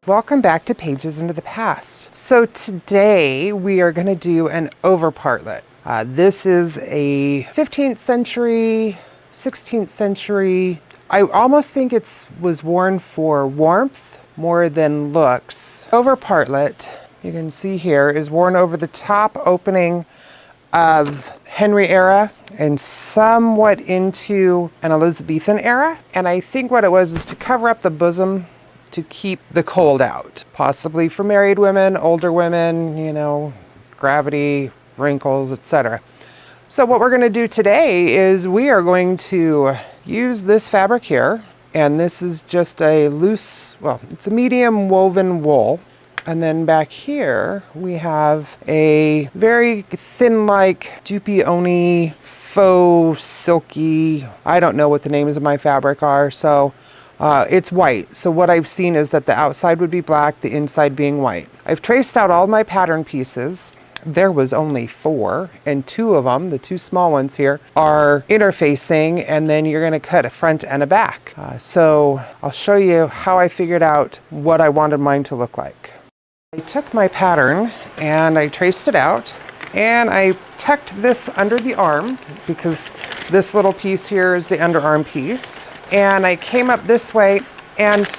Welcome back to Pages into the Past. So today we are going to do an over partlet. This is a 15th century, 16th century. I almost think it was worn for warmth more than looks. Over partlet, you can see here, is worn over the top opening of Henry era and somewhat into an Elizabethan era. And I think what it was is to cover up the bosom to keep the cold out, possibly for married women, older women, you know, gravity, wrinkles, etc. So what we're going to do today is we are going to use this fabric here, and this is just a loose, well, it's a medium woven wool. And then back here we have a very thin, like Dupioni faux silky, I don't know what the names of my fabric are, so it's white. So what I've seen is that the outside would be black, the inside being white. I've traced out all my pattern pieces. There was only 4, and 2 of them, the 2 small ones here, are interfacing, and then you're going to cut a front and a back. So I'll show you how I figured out what I wanted mine to look like. I took my pattern and I traced it out, and I tucked this under the arm because this little piece here is the underarm piece. And I came up this way, and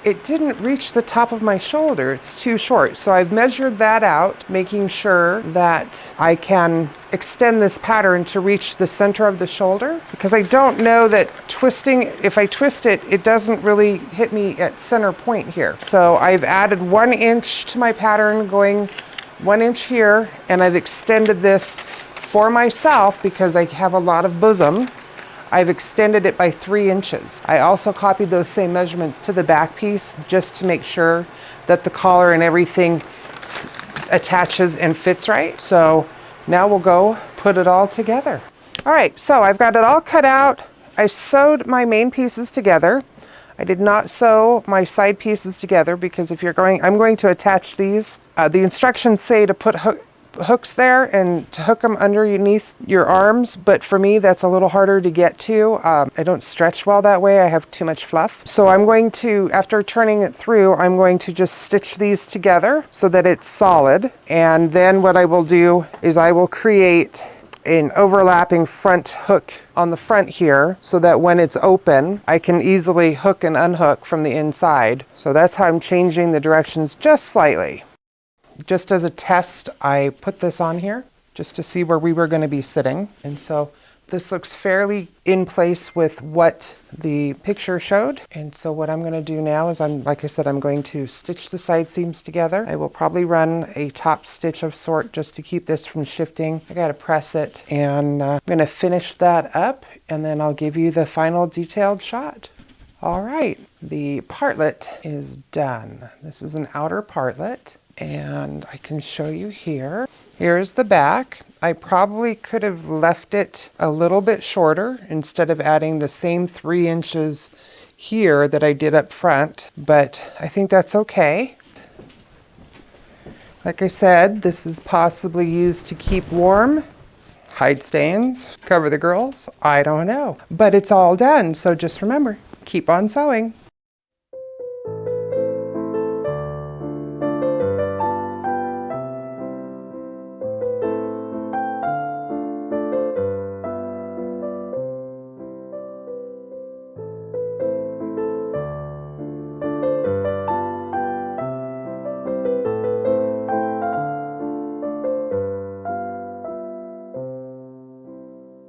it didn't reach the top of my shoulder. It's too short. So I've measured that out, making sure that I can extend this pattern to reach the center of the shoulder, because I don't know that twisting, if I twist it, it doesn't really hit me at center point here. So I've added 1 inch to my pattern, going 1 inch here, and I've extended this for myself because I have a lot of bosom. I've extended it by 3 inches. I also copied those same measurements to the back piece just to make sure that the collar and everything attaches and fits right. So now we'll go put it all together. All right, so I've got it all cut out. I sewed my main pieces together. I did not sew my side pieces together because if you're going, I'm going to attach these. The instructions say to put hooks there and to hook them underneath your arms, but for me that's a little harder to get to. I don't stretch well that way. I have too much fluff. So I'm going to, after turning it through, I'm going to just stitch these together so that it's solid. And then what I will do is I will create an overlapping front hook on the front here so that when it's open I can easily hook and unhook from the inside. So that's how I'm changing the directions just slightly. Just as a test, I put this on here just to see where we were going to be sitting. And so this looks fairly in place with what the picture showed. And so what I'm going to do now is like I said, I'm going to stitch the side seams together. I will probably run a top stitch of sort just to keep this from shifting. I got to press it, and I'm going to finish that up, and then I'll give you the final detailed shot. All right, the partlet is done. This is an outer partlet. And I can show you here. Here's the back. I probably could have left it a little bit shorter instead of adding the same 3 inches here that I did up front, but I think that's okay. Like I said, this is possibly used to keep warm, hide stains, cover the girls, I don't know. But it's all done, so just remember, keep on sewing.